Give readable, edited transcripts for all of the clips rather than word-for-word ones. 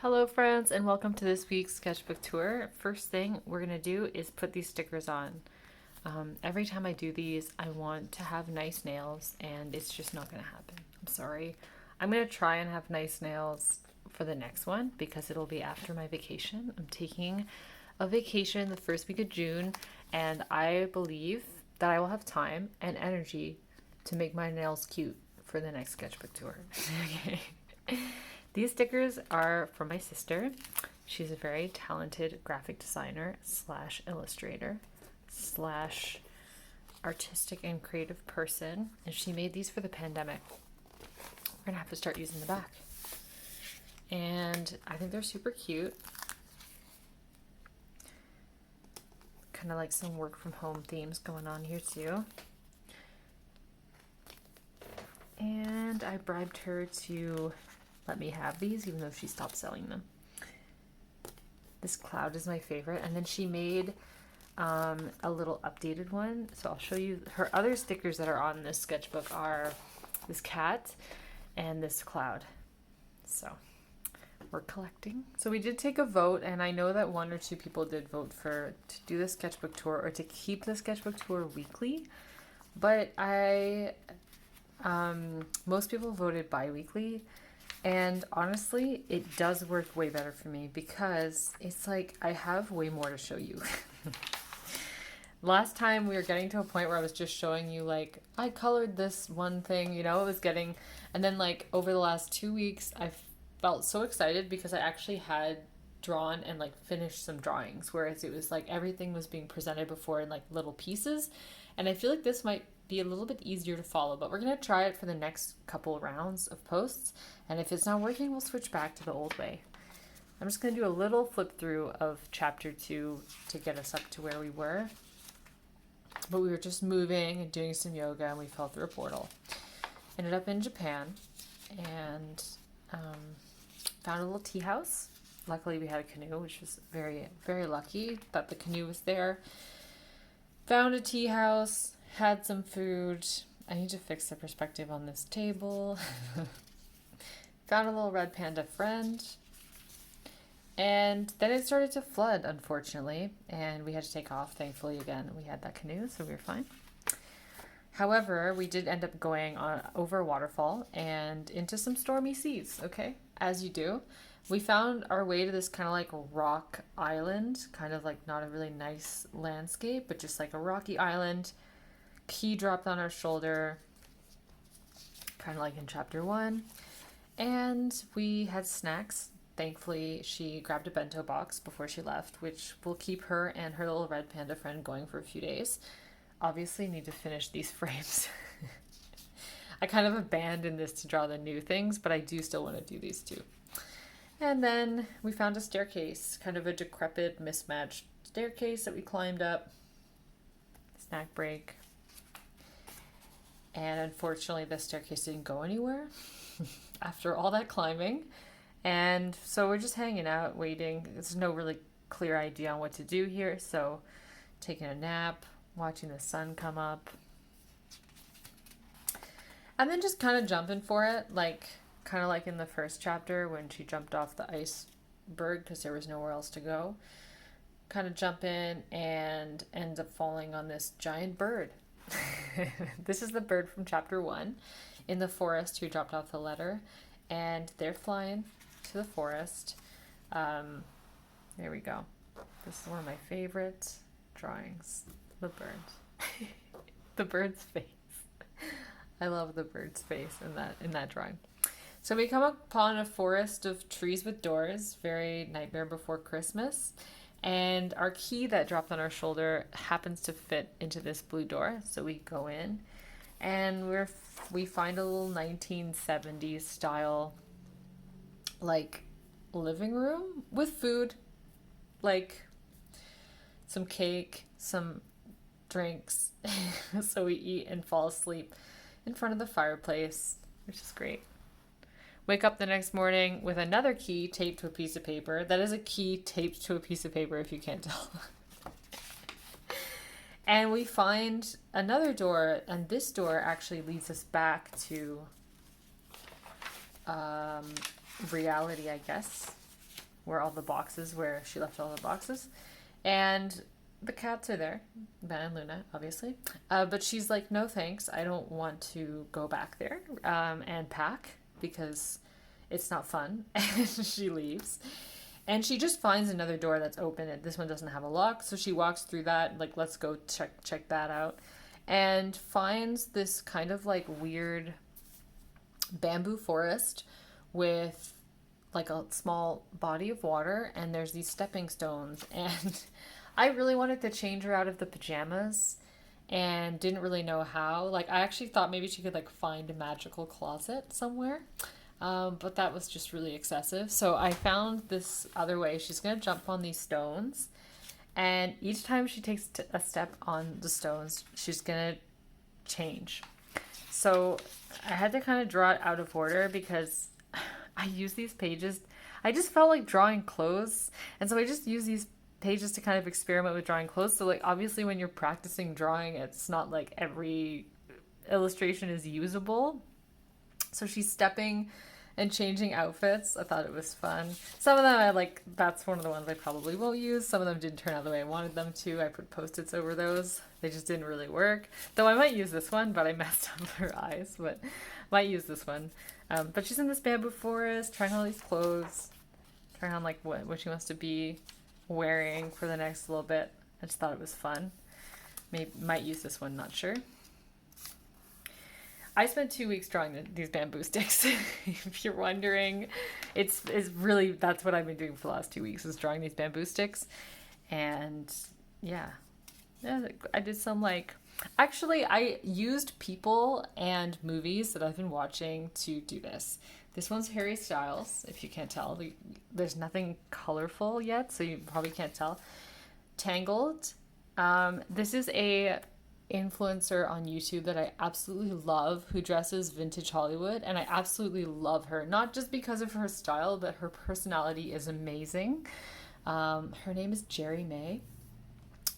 Hello friends and welcome to this week's sketchbook tour. First thing we're going to do is put these stickers on. Every time I do these I want to have nice nails and it's just not going to happen. I'm sorry. I'm going to try and have nice nails for the next one because it'll be after my vacation. I'm taking a vacation the first week of June and I believe that I will have time and energy to make my nails cute for the next sketchbook tour. Okay. These stickers are from my sister. She's a very talented graphic designer slash illustrator slash artistic and creative person, and she made these for the pandemic. We're gonna have to start using the back, and I think they're super cute. Kind of like some work from home themes going on here too. And I bribed her to let me have these, even though she stopped selling them. This cloud is my favorite. And then she made a little updated one. So I'll show you her other stickers that are on this sketchbook are this cat and this cloud. So we're collecting. So we did take a vote, and I know that one or two people did vote to do the sketchbook tour or to keep the sketchbook tour weekly. But most people voted bi-weekly. And honestly, it does work way better for me because it's like I have way more to show you. Last time we were getting to a point where I was just showing you like I colored this one thing, it was getting, and then like over the last 2 weeks I felt so excited because I actually had drawn and like finished some drawings, whereas it was like everything was being presented before in like little pieces, and I feel like this might be a little bit easier to follow, but we're going to try it for the next couple rounds of posts, and if it's not working we'll switch back to the old way. I'm just going to do a little flip through of chapter 2 to get us up to where we were, but we were just moving and doing some yoga and we fell through a portal. Ended up in Japan and found a little tea house. Luckily we had a canoe, which was very, very lucky that the canoe was there. Found a tea house, had some food. I need to fix the perspective on this table. Found a little red panda friend. And then it started to flood, unfortunately, and we had to take off. Thankfully, again, we had that canoe, so we were fine. However, we did end up going over a waterfall and into some stormy seas, okay? As you do. We found our way to this kind of like rock island, kind of like not a really nice landscape, but just like a rocky island. Key dropped on our shoulder, kind of like in chapter 1. And we had snacks. Thankfully, she grabbed a bento box before she left, which will keep her and her little red panda friend going for a few days. Obviously, need to finish these frames. I kind of abandoned this to draw the new things, but I do still want to do these too. And then we found a staircase, kind of a decrepit, mismatched staircase that we climbed up. Snack break. And unfortunately, the staircase didn't go anywhere after all that climbing. And so we're just hanging out, waiting. There's no really clear idea on what to do here. So taking a nap, watching the sun come up. And then just kind of jumping for it, kind of like in the first chapter when she jumped off the iceberg because there was nowhere else to go. Kind of jump in and ends up falling on this giant bird. This is the bird from chapter 1 in the forest who dropped off the letter, and they're flying to the forest. There we go. This is one of my favorite drawings. The bird. The bird's face. I love the bird's face in that drawing. So we come upon a forest of trees with doors, very Nightmare Before Christmas. And our key that dropped on our shoulder happens to fit into this blue door. So we go in and we find a little 1970s style like living room with food, like some cake, some drinks. So we eat and fall asleep in front of the fireplace, which is great. Wake up the next morning with another key taped to a piece of paper. That is a key taped to a piece of paper, if you can't tell. And we find another door, and this door actually leads us back to reality, I guess. where all the boxes, where she left all the boxes. And the cats are there, Ben and Luna, obviously. But she's like, no thanks, I don't want to go back there and pack because it's not fun. And she leaves. And she just finds another door that's open, and this one doesn't have a lock. So she walks through that, like, let's go check that out. And finds this kind of like weird bamboo forest with like a small body of water, and there's these stepping stones. And I really wanted to change her out of the pajamas and didn't really know how. Like, I actually thought maybe she could like find a magical closet somewhere. But that was just really excessive. So I found this other way. She's going to jump on these stones. And each time she takes a step on the stones, she's going to change. So I had to kind of draw it out of order because I use these pages. I just felt like drawing clothes. And so I just use these pages to kind of experiment with drawing clothes. So like obviously when you're practicing drawing, it's not like every illustration is usable. So she's stepping and changing outfits. I thought it was fun. Some of them I like, that's one of the ones I probably won't use. Some of them didn't turn out the way I wanted them to. I put Post-its over those. They just didn't really work. Though I might use this one, but I messed up her eyes, but might use this one. But she's in this bamboo forest, trying all these clothes, trying on like what she wants to be wearing for the next little bit. I just thought it was fun. Might use this one, not sure. I spent 2 weeks drawing these bamboo sticks. If you're wondering, it's really, that's what I've been doing for the last 2 weeks, is drawing these bamboo sticks. And yeah, I did some like, actually I used people and movies that I've been watching to do this. This one's Harry Styles, if you can't tell. There's nothing colorful yet, so you probably can't tell. Tangled. This is a influencer on YouTube that I absolutely love, who dresses vintage Hollywood, and I absolutely love her, not just because of her style, but her personality is amazing. Her name is Jerry May.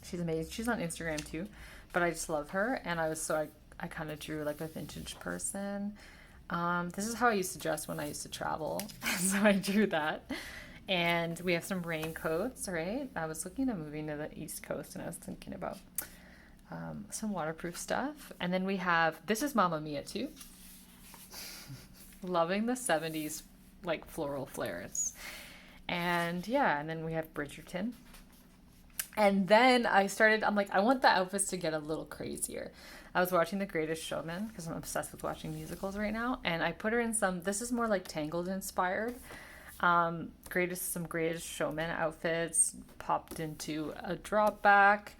She's amazing. She's on Instagram too, but I just love her, and I kind of drew like a vintage person. This is how I used to dress when I used to travel. So I drew that. And we have some raincoats, right? I was looking at moving to the East Coast, and I was thinking about some waterproof stuff. And then we have, this is Mamma Mia too. Loving the 70s like floral flares. And yeah, and then we have Bridgerton. And then I'm like, I want the outfits to get a little crazier. I was watching The Greatest Showman because I'm obsessed with watching musicals right now. And I put her in this is more like Tangled inspired. Greatest Showman outfits, popped into a drop back.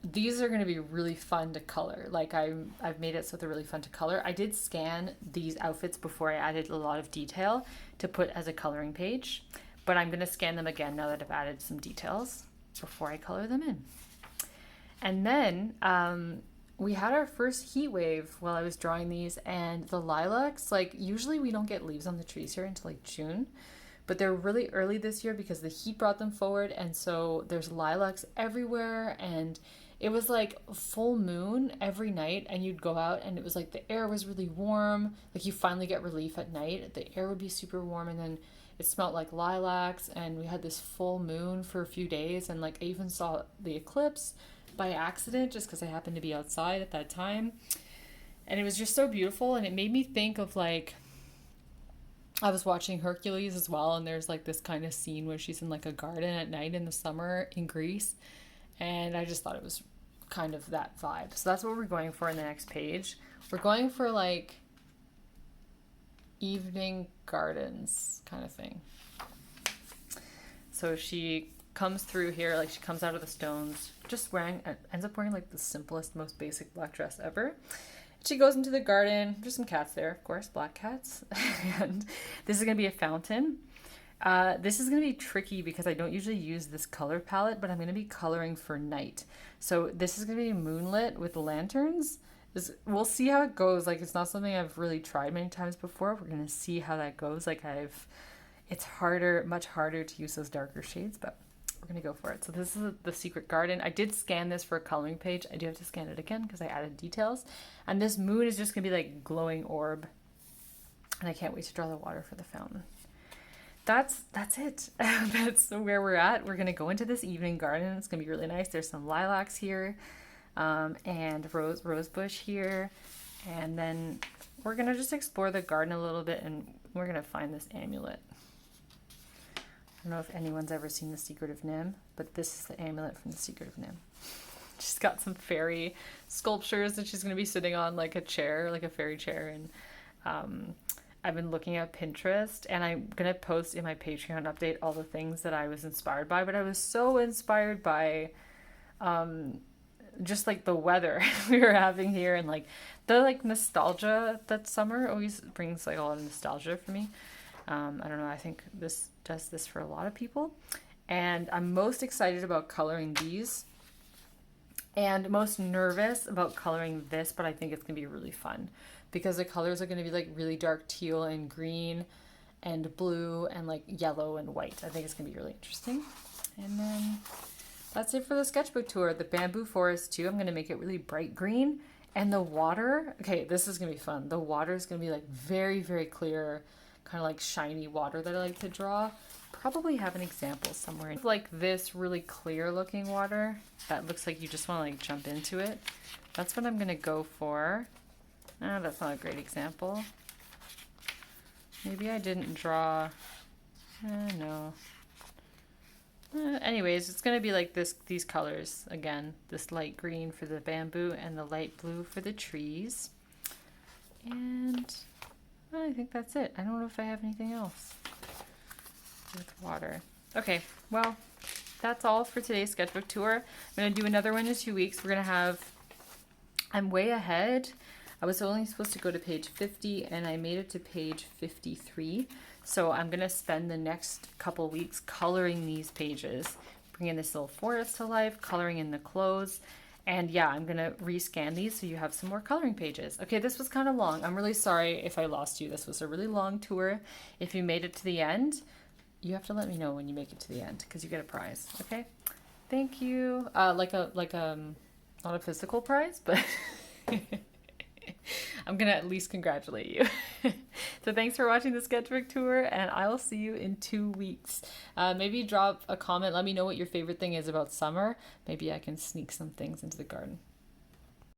These are going to be really fun to color. Like I've made it so they're really fun to color. I did scan these outfits before I added a lot of detail to put as a coloring page, but I'm going to scan them again now that I've added some details before I color them in. And then we had our first heat wave while I was drawing these, and the lilacs, like usually we don't get leaves on the trees here until like June, but they're really early this year because the heat brought them forward, and so there's lilacs everywhere. And it was like full moon every night, and you'd go out and it was like the air was really warm. Like you finally get relief at night. The air would be super warm, and then it smelled like lilacs, and we had this full moon for a few days. And like I even saw the eclipse by accident just because I happened to be outside at that time. And it was just so beautiful, and it made me think of like, I was watching Hercules as well, and there's like this kind of scene where she's in like a garden at night in the summer in Greece. And I just thought it was kind of that vibe. So that's what we're going for in the next page. We're going for like evening gardens kind of thing. So she comes through here, like she comes out of the stones, just ends up wearing like the simplest, most basic black dress ever. She goes into the garden. There's some cats there, of course, black cats. And this is going to be a fountain. This is going to be tricky because I don't usually use this color palette, but I'm going to be coloring for night. So this is going to be moonlit with lanterns. We'll see how it goes. Like, it's not something I've really tried many times before. We're going to see how that goes. Like it's much harder to use those darker shades, but we're going to go for it. So this is the secret garden. I did scan this for a coloring page. I do have to scan it again because I added details. And this moon is just going to be like glowing orb. And I can't wait to draw the water for the fountain. that's it. That's where we're at. We're gonna go into this evening garden. It's gonna be really nice. There's some lilacs here, and rose bush here, and then we're gonna just explore the garden a little bit, and we're gonna find this amulet. I don't know if anyone's ever seen The Secret of Nim, but this is the amulet from The Secret of Nim. She's got some fairy sculptures that she's going to be sitting on, like a chair, like a fairy chair. And I've been looking at Pinterest, and I'm going to post in my Patreon update all the things that I was inspired by. But I was so inspired by just like the weather we were having here, and like the like nostalgia that summer always brings, like a lot of nostalgia for me. I don't know, I think this does this for a lot of people. And I'm most excited about coloring these and most nervous about coloring this, but I think it's going to be really fun because the colors are going to be like really dark teal and green and blue and like yellow and white. I think it's going to be really interesting. And then that's it for the sketchbook tour. The bamboo forest too, I'm going to make it really bright green. And the water, okay, this is going to be fun. The water is going to be like very, very clear, kind of like shiny water that I like to draw. Probably have an example somewhere. Like this really clear looking water that looks like you just want to like jump into it. That's what I'm going to go for. That's not a great example. Maybe I didn't draw, no. Anyways, it's going to be like this, these colors again, this light green for the bamboo and the light blue for the trees. And I think that's it. I don't know if I have anything else with water. Okay, well, that's all for today's sketchbook tour. I'm going to do another one in 2 weeks. We're going to have, I'm way ahead. I was only supposed to go to page 50 and I made it to page 53. So I'm going to spend the next couple weeks coloring these pages, bringing this little forest to life, coloring in the clothes. And yeah, I'm going to rescan these so you have some more coloring pages. Okay, this was kind of long. I'm really sorry if I lost you. This was a really long tour. If you made it to the end, you have to let me know when you make it to the end because you get a prize. Okay, thank you. Like a not a physical prize, but I'm gonna at least congratulate you. So thanks for watching the sketchbook tour, and I will see you in 2 weeks. Maybe drop a comment. Let me know what your favorite thing is about summer. Maybe I can sneak some things into the garden.